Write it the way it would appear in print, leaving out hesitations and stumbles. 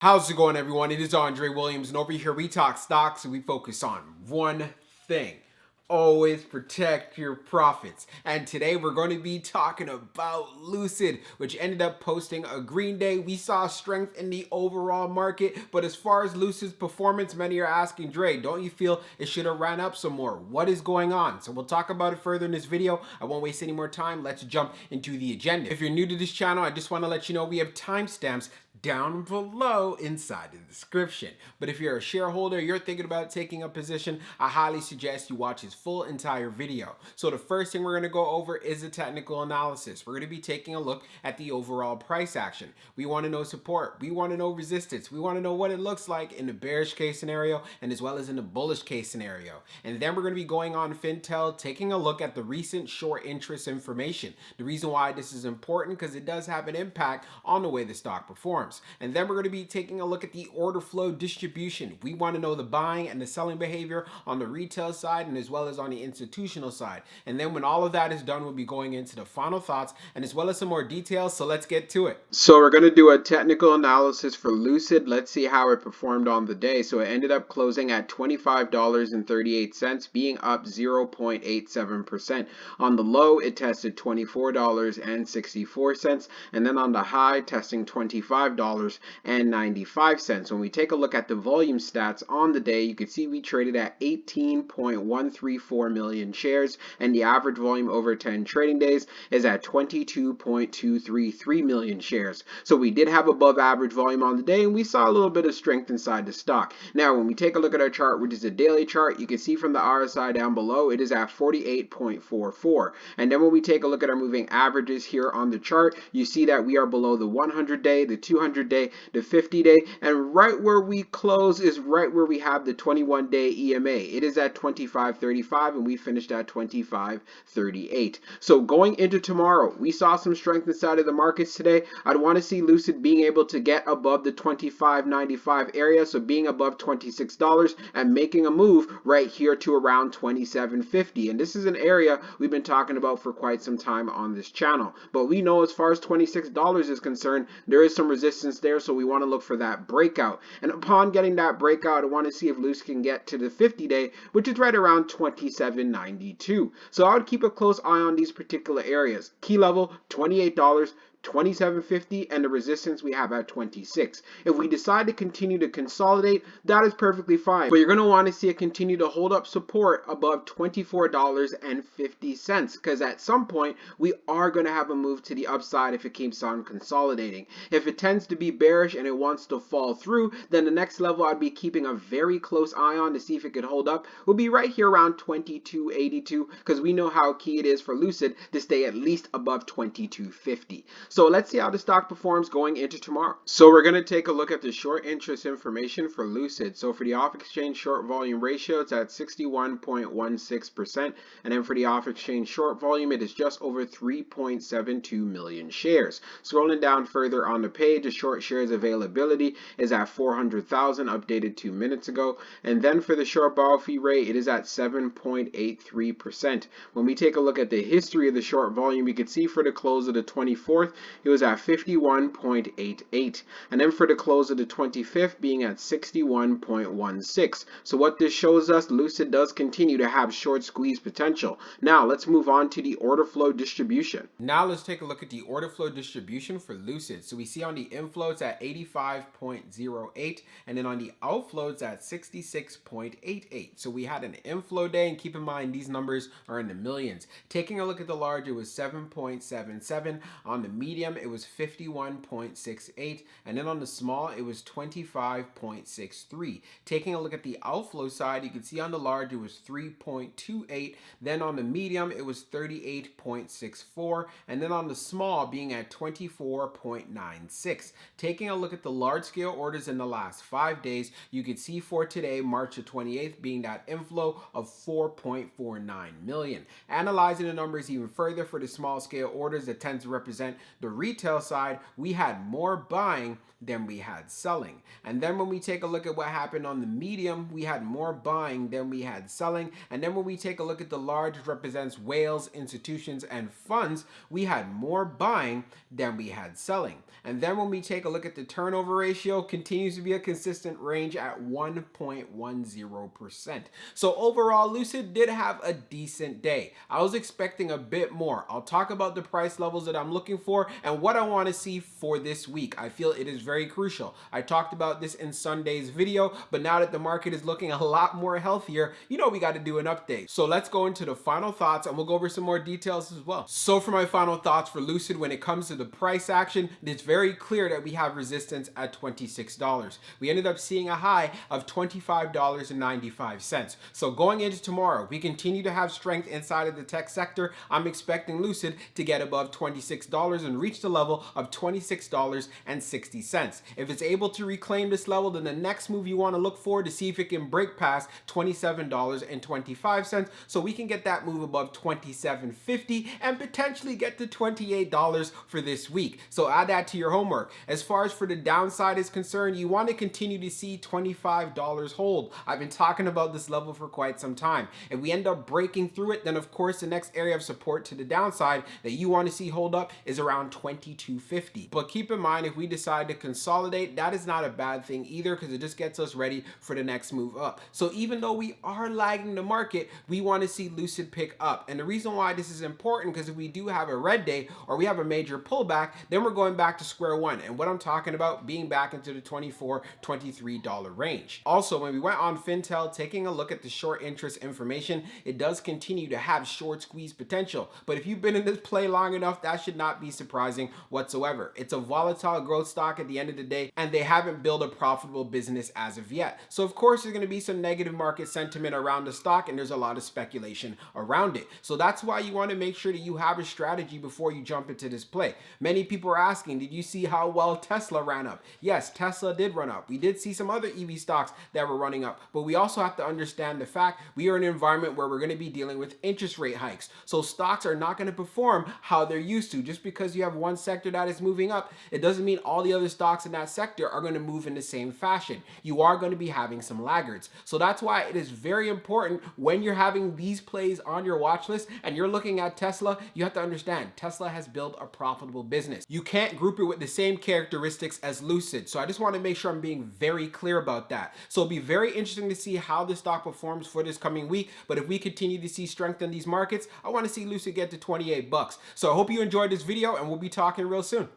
How's it going, everyone? It is Andre Williams, and over here we talk stocks and we focus on one thing. Always protect your profits. And today we're going to be talking about Lucid, which ended up posting a green day. We saw strength in the overall market, but as far as Lucid's performance, many are asking, Dre, don't you feel it should have ran up some more? What is going on? So we'll talk about it further in this video. I won't waste any more time. Let's jump into the agenda. If you're new to this channel, I just want to let you know we have timestamps down below inside the description. But if you're a shareholder, you're thinking about taking a position, I highly suggest you watch this full entire video. So the first thing we're going to go over is the technical analysis. We're going to be taking a look at the overall price action. We want to know support. We want to know resistance. We want to know what it looks like in the bearish case scenario and as well as in the bullish case scenario. And then we're going to be going on Fintel, taking a look at the recent short interest information. The reason why this is important because it does have an impact on the way the stock performs. And then we're going to be taking a look at the order flow distribution. We want to know the buying and the selling behavior on the retail side and as well as on the institutional side. And then when all of that is done, we'll be going into the final thoughts and as well as some more details. So let's get to it. So we're going to do a technical analysis for Lucid. Let's see how it performed on the day. So it ended up closing at $25.38, being up 0.87%. On the low, it tested $24.64, and then on the high, testing $25.95. When we take a look at the volume stats on the day, you can see we traded at 18.134 million shares, and the average volume over 10 trading days is at 22.233 million shares. So we did have above average volume on the day, and we saw a little bit of strength inside the stock. Now, when we take a look at our chart, which is a daily chart, you can see from the RSI down below, it is at 48.44. And then when we take a look at our moving averages here on the chart, you see that we are below the 100-day, the 200-day, the 50-day, and right where we close is right where we have the 21-day EMA. It is at 25.35, and we finished at 25.38. So going into tomorrow, we saw some strength inside of the markets today. I'd want to see Lucid being able to get above the 25.95 area, so being above $26 and making a move right here to around 27.50. And this is an area we've been talking about for quite some time on this channel. But we know as far as $26 is concerned, there is some resistance there, so we want to look for that breakout. And upon getting that breakout, I want to see if Lucid can get to the 50-day, which is right around 27.92. So I would keep a close eye on these particular areas. Key level, $28. $27.50, and the resistance we have at 26. If we decide to continue to consolidate, that is perfectly fine, but you're going to want to see it continue to hold up support above $24.50, because at some point we are going to have a move to the upside if it keeps on consolidating. If it tends to be bearish and it wants to fall through, then the next level I'd be keeping a very close eye on to see if it could hold up will be right here around 22.82, because we know how key it is for Lucid to stay at least above 22.50. So let's see how the stock performs going into tomorrow. So we're going to take a look at the short interest information for Lucid. So for the off-exchange short volume ratio, it's at 61.16%. And then for the off-exchange short volume, it is just over 3.72 million shares. Scrolling down further on the page, the short shares availability is at 400,000, updated 2 minutes ago. And then for the short borrow fee rate, it is at 7.83%. When we take a look at the history of the short volume, you can see for the close of the 24th, it was at 51.88, and then for the close of the 25th being at 61.16. So what this shows us, Lucid does continue to have short squeeze potential. Now let's move on to the order flow distribution. Now let's take a look at the order flow distribution for Lucid. So we see on the inflow it's at 85.08, and then on the outflow it's at 66.88. So we had an inflow day, and keep in mind these numbers are in the millions. Taking a look at the large, it was 7.77. On the medium, it was 51.68, and then on the small, it was 25.63. Taking a look at the outflow side, you can see on the large, it was 3.28, then on the medium, it was 38.64, and then on the small, being at 24.96. Taking a look at the large scale orders in the last 5 days, you can see for today, March the 28th, being that inflow of 4.49 million. Analyzing the numbers even further for the small scale orders, that tends to represent the retail side, we had more buying than we had selling. And then when we take a look at what happened on the medium, we had more buying than we had selling. And then when we take a look at the large, which represents whales, institutions, and funds, we had more buying than we had selling. And then when we take a look at the turnover ratio, continues to be a consistent range at 1.10%. So overall, Lucid did have a decent day. I was expecting a bit more. I'll talk about the price levels that I'm looking for and what I want to see for this week. I feel it is very crucial. I talked about this in Sunday's video, but now that the market is looking a lot more healthier, you know we got to do an update. So let's go into the final thoughts and we'll go over some more details as well. So for my final thoughts for Lucid, when it comes to the price action, it's very clear that we have resistance at $26. We ended up seeing a high of $25.95. So going into tomorrow, we continue to have strength inside of the tech sector. I'm expecting Lucid to get above $26 and reach the level of $26.60. If it's able to reclaim this level, then the next move you want to look for to see if it can break past $27.25 so we can get that move above $27.50 and potentially get to $28 for this week. So add that to your homework. As far as for the downside is concerned, you want to continue to see $25 hold. I've been talking about this level for quite some time. If we end up breaking through it, then of course the next area of support to the downside that you want to see hold up is around $22.50. But keep in mind, if we decide to consolidate, that is not a bad thing either because it just gets us ready for the next move up. So even though we are lagging the market, we want to see Lucid pick up. And the reason why this is important, because if we do have a red day or we have a major pullback, then we're going back to square one. And what I'm talking about being back into the $24, $23 range. Also, when we went on Fintel, taking a look at the short interest information, it does continue to have short squeeze potential. But if you've been in this play long enough, that should not be surprising whatsoever. It's a volatile growth stock at the end of the day, and they haven't built a profitable business as of yet. So of course there's going to be some negative market sentiment around the stock, and there's a lot of speculation around it. So that's why you want to make sure that you have a strategy before you jump into this play. Many people are asking, did you see how well Tesla ran up? Yes, Tesla did run up. We did see some other EV stocks that were running up, but we also have to understand the fact we are in an environment where we're going to be dealing with interest rate hikes. So stocks are not going to perform how they're used to. Just because you have one sector that is moving up, it doesn't mean all the other stocks in that sector are going to move in the same fashion. You are going to be having some laggards. So that's why it is very important when you're having these plays on your watch list and you're looking at Tesla, you have to understand Tesla has built a profitable business. You can't group it with the same characteristics as Lucid. So I just want to make sure I'm being very clear about that. So it'll be very interesting to see how this stock performs for this coming week. But if we continue to see strength in these markets, I want to see Lucid get to $28. So I hope you enjoyed this video and we'll be talking real soon.